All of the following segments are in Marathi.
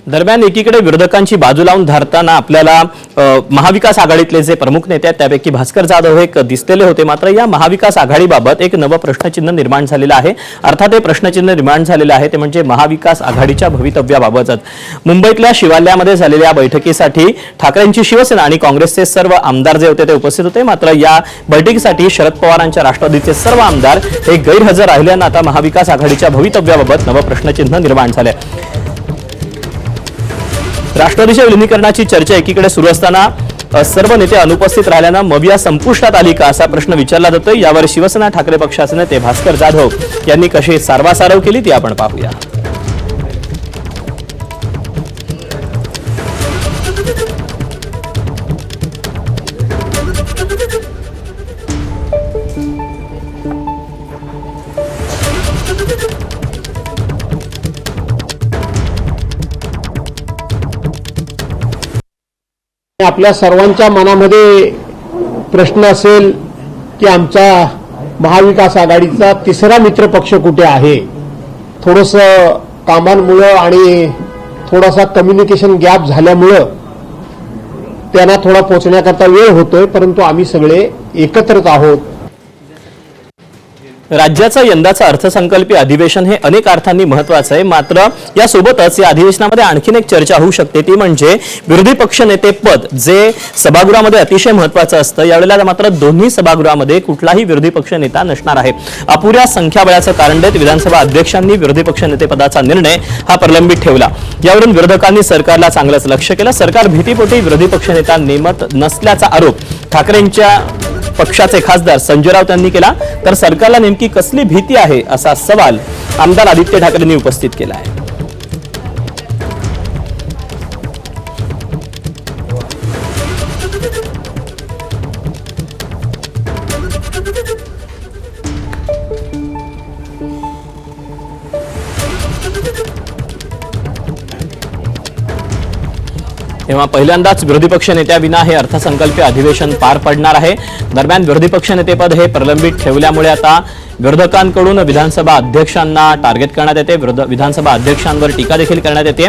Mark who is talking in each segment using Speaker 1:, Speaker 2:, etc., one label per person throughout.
Speaker 1: दरम्यान एकीकडे विरोधकांची बाजू लावून धरताना आपल्याला महाविकास आघाडीतले जे प्रमुख नेते आहेत त्यापैकी भास्कर जाधव हे दिसलेले होते। मात्र या महाविकास आघाडीबाबत एक नवं प्रश्नचिन्ह निर्माण झालेलं आहे। अर्थात हे प्रश्नचिन्ह निर्माण झालेलं आहे ते म्हणजे महाविकास आघाडीच्या भवितव्याबाबतच। मुंबईतल्या शिवालयामध्ये झालेल्या बैठकीसाठी ठाकरेंची शिवसेना आणि काँग्रेसचे सर्व आमदार जे होते ते उपस्थित होते। मात्र या बैठकीसाठी शरद पवारांच्या राष्ट्रवादीचे सर्व आमदार हे गैरहजर राहिल्यानं आता महाविकास आघाडीच्या भवितव्याबाबत नवं प्रश्नचिन्ह निर्माण झाले। राष्ट्रवादीच्या विलीनीकरणाची चर्चा एकीकडे सुरू असताना सर्व नेते अनुपस्थित राहिल्यानं मविया संपुष्टात आली का असा प्रश्न विचारला जातोय। यावर शिवसेना ठाकरे पक्षाचे नेते भास्कर जाधव यांनी कशी सारवासारव केली ती आपण पाहूया।
Speaker 2: आपल्या सर्वांच्या मनामध्ये प्रश्न असेल की आमचा महाविकास आघाडीचा तिसरा मित्र पक्ष कुठे आहे। थोडंसं कामांमुळे आणि थोडासा कम्युनिकेशन गॅप झाल्यामुळे त्यांना थोडा पोहोचण्याकरता वेळ होतोय, परंतु आम्ही सगळे एकत्रच आहोत।
Speaker 1: राज्याचं यंदाचं अर्थसंकल्पीय अधिवेशन हे अनेक अर्थांनी महत्त्वाचं आहे। मात्र यासोबतच या अधिवेशनामध्ये आणखीन एक चर्चा होऊ शकते ती म्हणजे विरोधी पक्षनेते पद जे सभागृहामध्ये अतिशय महत्त्वाचं असतं। यावेळेला मात्र दोन्ही सभागृहामध्ये कुठलाही विरोधी पक्ष नेता नसणार आहे। अपुऱ्या संख्याबळाचं कारण देत विधानसभा अध्यक्षांनी विरोधी पक्षनेते पदाचा निर्णय हा प्रलंबित ठेवला। यावरून विरोधकांनी सरकारला चांगलंच लक्ष केलं। सरकार भीतीपोटी विरोधी पक्षनेता नेमत नसल्याचा आरोप ठाकरेंच्या पक्षाचे खासदार संजय राऊत यांनी केला। तर सरकारला नेमकी कसली भीती आहे असा सवाल आमदार आदित्य ठाकरेंनी उपस्थित केला आहे। तेव्हा पहिल्यांदाच विरोधी पक्ष नेत्याविना हे अर्थसंकल्पीय अधिवेशन पार पडणार आहे। दरम्यान विरोधी पक्ष नेतेपद हे प्रलंबित ठेवल्यामुळे आता विरोधकांकडून विधानसभा अध्यक्षांना टार्गेट करण्यात येते, विधानसभा अध्यक्षांवर टीका देखील करण्यात येते।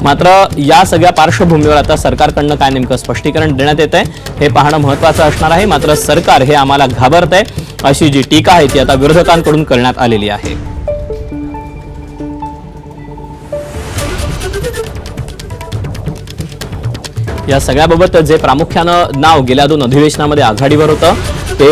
Speaker 1: मात्र या सगळ्या पार्श्वभूमीवर आता सरकारकडून काय नेमकं स्पष्टीकरण देण्यात येतंय हे पाहणं महत्त्वाचं असणार आहे। मात्र सरकार हे आम्हाला घाबरतंय अशी जी टीका आहे ती आता विरोधकांकडून करण्यात आलेली आहे। या सगळ्याबाबत जे प्रामुख्यानं नाव गेल्या दोन अधिवेशनामध्ये आघाडीवर होतं ते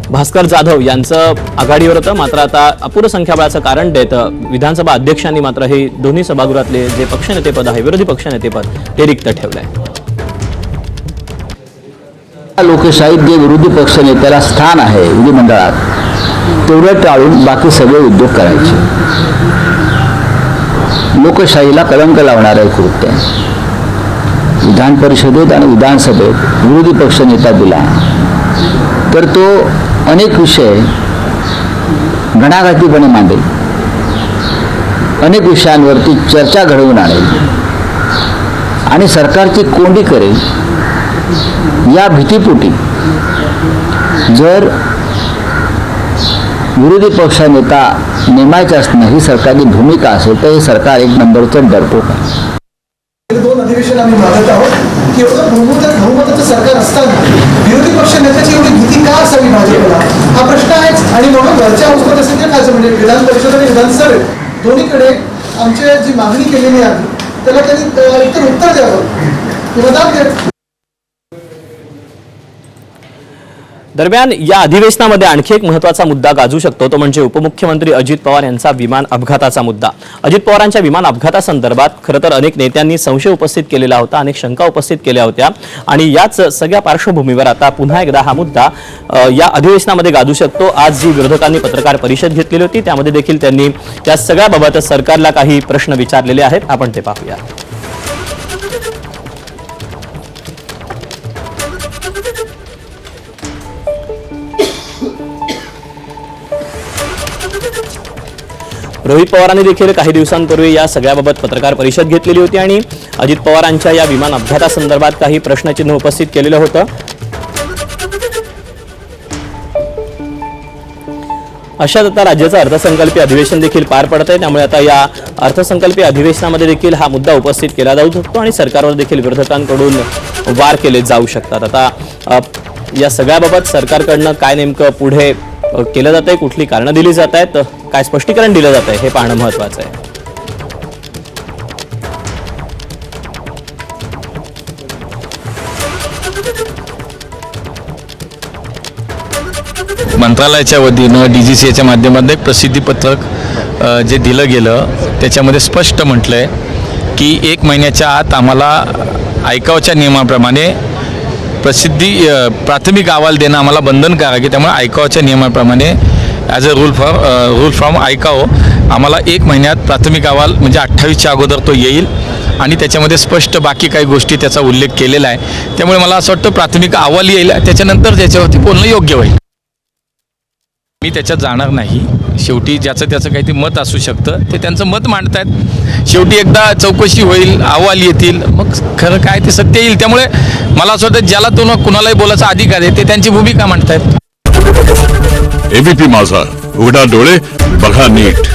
Speaker 1: भास्कर जाधव यांचं आघाडीवर होतं। मात्र आता अपुरं संख्याबळाचं कारण देत विधानसभा अध्यक्षांनी मात्र हे दोन्ही सभागृहातले जे पक्षनेतेपद आहे विरोधी पक्षनेतेपद हे रिक्त ठेवलंय।
Speaker 3: लोकशाहीत जे विरोधी पक्षनेत्याला स्थान आहे विधिमंडळात तेवढं टाळून बाकी सगळे उद्योग करायचे लोकशाहीला कलंक लावणारं एक कृत्य आहे। विधान परिषदेत आणि विधानसभेत विरोधी पक्षनेता दिला तर तो अनेक विषय घणाघातीपणे मांडेल, अनेक विषयांवरती चर्चा घडवून आणेल आणि सरकारची कोंडी करेल। या भीतीपोटी जर विरोधी पक्षनेता नेमायचा असणं ही सरकारची भूमिका असेल तर हे सरकार एक नंबरचं डरपोक आहे।
Speaker 4: दोन अधिवेशन आम्ही मागत आहोत की एवढं बहुमताचं सरकार असताना विरोधी पक्ष नेत्याची एवढी भीती का असावी भाजपला हा प्रश्न आहेच। आणि म्हणून वरच्या अवस्थेत असेल ते खायचं म्हणजे विधान परिषद आणि विधानसभेत दोन्हीकडे आमची जी मागणी केलेली आहे त्याला त्यांनी एकतर उत्तर द्यावं किंवा दाद द्यावं।
Speaker 1: दरम्यान या अधिवेशनामध्ये आणखी एक महत्त्वाचा मुद्दा गाजू शकतो तो म्हणजे उपमुख्यमंत्री अजित पवार यांचा विमान अपघाताचा मुद्दा। अजित पवारांच्या विमान अपघातासंदर्भात खरं तर अनेक नेत्यांनी संशय उपस्थित केलेला होता, अनेक शंका उपस्थित केल्या होत्या आणि याच सगळ्या पार्श्वभूमीवर आता पुन्हा एकदा हा मुद्दा या अधिवेशनामध्ये गाजू शकतो। आज जी विरोधकांनी पत्रकार परिषद घेतलेली होती त्यामध्ये देखील त्यांनी या सगळ्याबाबत सरकारला काही प्रश्न विचारलेले आहेत, आपण ते पाहूया। रोहित पवारांनी देखील काही दिवसांपूर्वी या सगळ्याबाबत पत्रकार परिषद घेतलेली होती आणि अजित पवारांच्या या विमान अपघातासंदर्भात काही प्रश्नचिन्ह उपस्थित केलेलं होतं। अशात आता राज्याचं अर्थसंकल्पीय अधिवेशन देखील पार पडत आहे. त्यामुळे आता या अर्थसंकल्पीय अधिवेशनामध्ये देखील हा मुद्दा उपस्थित केला जाऊ शकतो आणि सरकारवर देखील विरोधकांकडून वार केले जाऊ शकतात. आता या सगळ्याबाबत सरकारकडनं काय नेमकं पुढे केलं जात आहे, कुठली कारणं दिली जात आहेत, काय स्पष्टीकरण दिलं जात आहे हे पाहणं महत्त्वाचं आहे.
Speaker 5: मंत्रालयाच्या वतीनं DGCAच्या माध्यमातून एक प्रसिद्धीपत्रक जे दिलं गेलं त्याच्यामध्ये स्पष्ट म्हटलं आहे की 1 महिन्याच्या आत आम्हाला आयकाओच्या नियमाप्रमाणे प्राथमिक अहवाल देणं आम्हाला बंधनकारक आहे. त्यामुळे आयकाओच्या नियमाप्रमाणे ॲज अ रूल फ्रॉम आयकाओ आम्हाला 1 महिन्यात प्राथमिक अहवाल म्हणजे 28च्या अगोदर तो येईल आणि त्याच्यामध्ये स्पष्ट बाकी काही गोष्टी त्याचा उल्लेख केलेला आहे. त्यामुळे मला असं वाटतं प्राथमिक अहवाल येईल, त्याच्यानंतर त्याच्यावरती बोलणं योग्य होईल. मी त्याच्यात जाणार नाही. शेवटी ज्याचं त्याचं काहीतरी मत असू शकतं, ते त्यांचं मत मांडतायत. शेवटी एकदा चौकशी होईल, अहवाल येतील, मग खरं काय ते सत्य येईल. त्यामुळे मला असं वाटतं ज्याला तो कुणालाही बोलायचा अधिकार आहे ते त्यांची भूमिका मांडतायत.
Speaker 6: ABP माझा, उघडा डोळे बघा नीट.